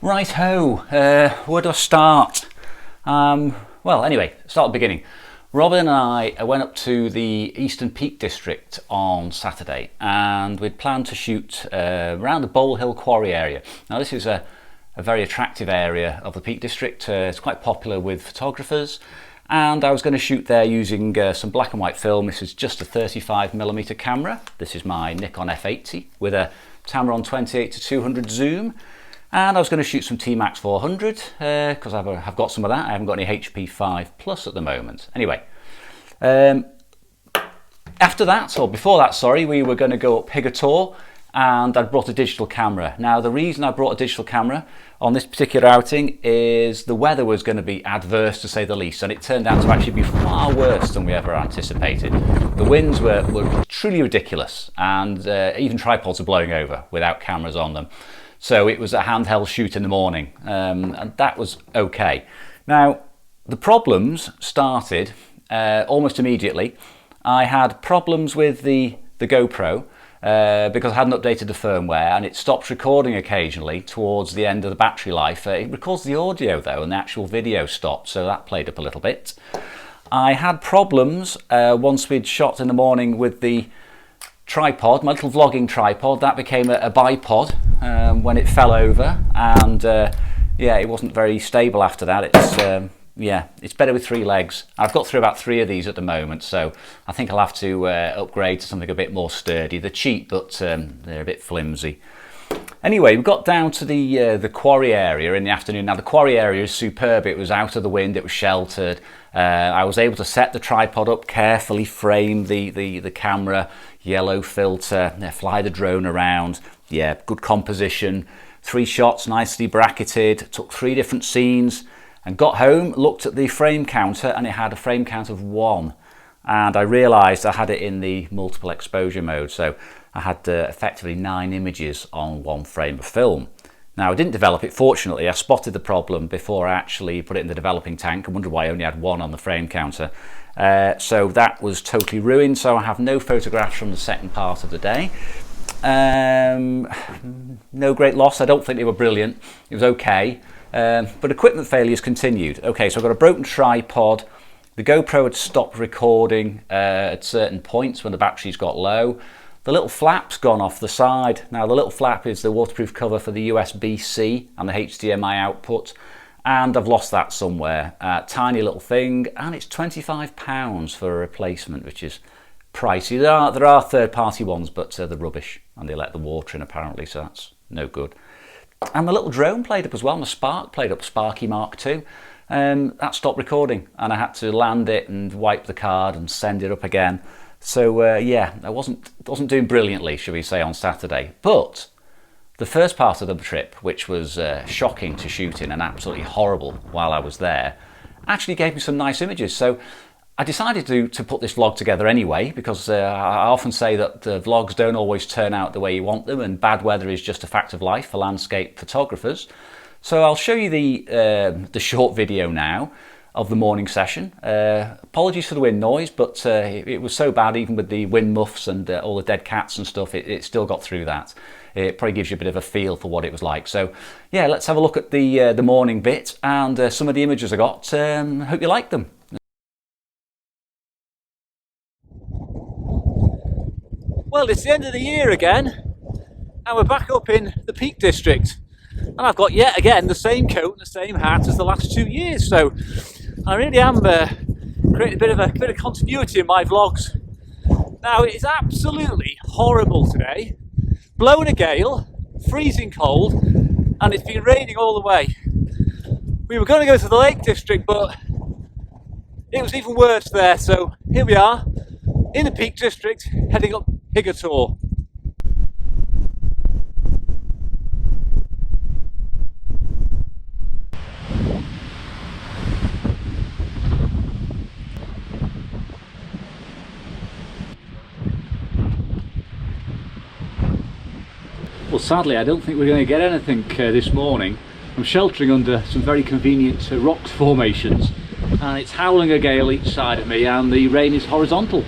Right ho, where do I start? Well, anyway, start at the beginning. Robin and I went up to the Eastern Peak District on Saturday, and we'd planned to shoot around the Bowl Hill Quarry area. Now this is a very attractive area of the Peak District. It's quite popular with photographers, and I was going to shoot there using some black and white film. This is just a 35mm camera. This is my Nikon F80 with a Tamron 28-200 zoom. And I was going to shoot some T-Max 400 because I've got some of that. I haven't got any HP5 Plus at the moment. Anyway, after that, or before that, sorry, we were going to go up Higger Tor, and I'd brought a digital camera. Now, the reason I brought a digital camera on this particular outing is the weather was going to be adverse, to say the least, and it turned out to actually be far worse than we ever anticipated. The winds were truly ridiculous, and even tripods were blowing over without cameras on them. So it was a handheld shoot in the morning, and that was okay. Now, the problems started almost immediately. I had problems with the GoPro because I hadn't updated the firmware, and it stopped recording occasionally towards the end of the battery life. It records the audio though, and the actual video stopped, so that played up a little bit. I had problems once we'd shot in the morning with the tripod, my little vlogging tripod. That became a bipod when it fell over, and yeah, it wasn't very stable after that. It's better with 3 legs. I've got through about 3 of these at the moment, so I think I'll have to upgrade to something a bit more sturdy. They're cheap, but they're a bit flimsy. Anyway, we got down to the quarry area in the afternoon. Now the quarry area is superb. It was out of the wind, it was sheltered. I was able to set the tripod up carefully, frame the camera, yellow filter, fly the drone around. Yeah, good composition. 3 shots, nicely bracketed. Took 3 different scenes, and got home, looked at the frame counter, and it had a frame count of 1. And I realised I had it in the multiple exposure mode, so I had effectively 9 images on 1 frame of film. Now, I didn't develop it, fortunately. I spotted the problem before I actually put it in the developing tank and wondered why I only had 1 on the frame counter. So that was totally ruined, so I have no photographs from the second part of the day. No great loss. I don't think they were brilliant. It was okay. But equipment failures continued. Okay, so I've got a broken tripod. The GoPro had stopped recording at certain points when the batteries got low. The little flap's gone off the side. Now the little flap is the waterproof cover for the USB-C and the HDMI output, and I've lost that somewhere. Tiny little thing, and it's £25 for a replacement, which is pricey. There are third-party ones, but they're rubbish, and they let the water in apparently, so that's no good. And the little drone played up as well. My Spark played up, Sparky Mark II. That stopped recording, and I had to land it and wipe the card and send it up again. So yeah, I wasn't doing brilliantly, shall we say, on Saturday. But the first part of the trip, which was shocking to shoot in and absolutely horrible while I was there, actually gave me some nice images. So I decided to put this vlog together anyway, because I often say that the vlogs don't always turn out the way you want them, and bad weather is just a fact of life for landscape photographers. So I'll show you the short video now of the morning session. Apologies for the wind noise, but it was so bad, even with the wind muffs and all the dead cats and stuff, it still got through that. It probably gives you a bit of a feel for what it was like. So yeah, let's have a look at the morning bit and some of the images I got. Hope you like them. Well, it's the end of the year again, and we're back up in the Peak District, and I've got yet again the same coat and the same hat as the last 2 years, so I really am creating a bit of continuity in my vlogs. Now, it is absolutely horrible today, blowing a gale, freezing cold, and it's been raining all the way. We were going to go to the Lake District, but it was even worse there, so here we are in the Peak District, heading up Higger Tor. Well, sadly, I don't think we're going to get anything this morning. I'm sheltering under some very convenient rock formations, and it's howling a gale each side of me, and the rain is horizontal.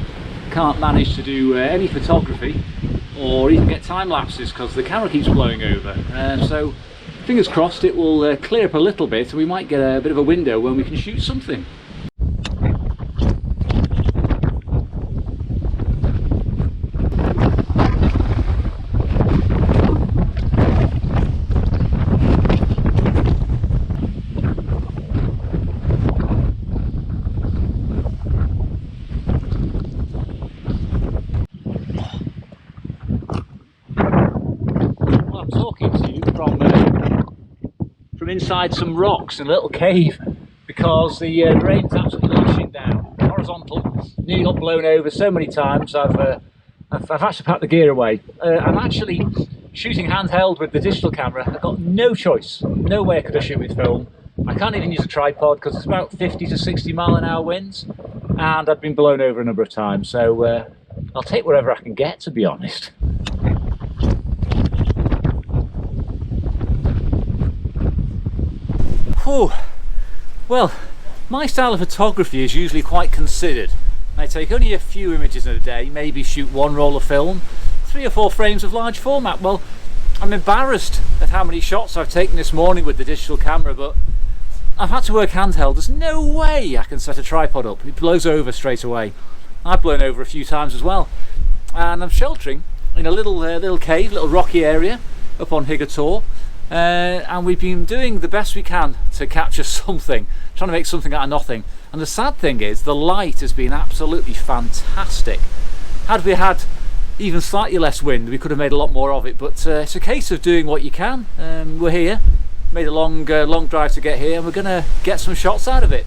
Can't manage to do any photography or even get time lapses because the camera keeps blowing over. So fingers crossed it will clear up a little bit and we might get a bit of a window when we can shoot something. From inside some rocks in a little cave, because the rain's absolutely lashing down, horizontal, nearly got blown over so many times I've had to pack the gear away. I'm actually shooting handheld with the digital camera. I've got no choice, no way could I shoot with film. I can't even use a tripod because it's about 50 to 60 mile an hour winds and I've been blown over a number of times, so I'll take whatever I can get, to be honest. Whew. Well, my style of photography is usually quite considered. I take only a few images in a day, maybe shoot one roll of film, 3 or 4 frames of large format. Well, I'm embarrassed at how many shots I've taken this morning with the digital camera, but I've had to work handheld. There's no way I can set a tripod up. It blows over straight away. I've blown over a few times as well. And I'm sheltering in a little cave, little rocky area up on Higger Tor. And we've been doing the best we can to capture something, trying to make something out of nothing. And the sad thing is the light has been absolutely fantastic. Had we had even slightly less wind, we could have made a lot more of it, but it's a case of doing what you can. We're here, made a long drive to get here, and we're going to get some shots out of it.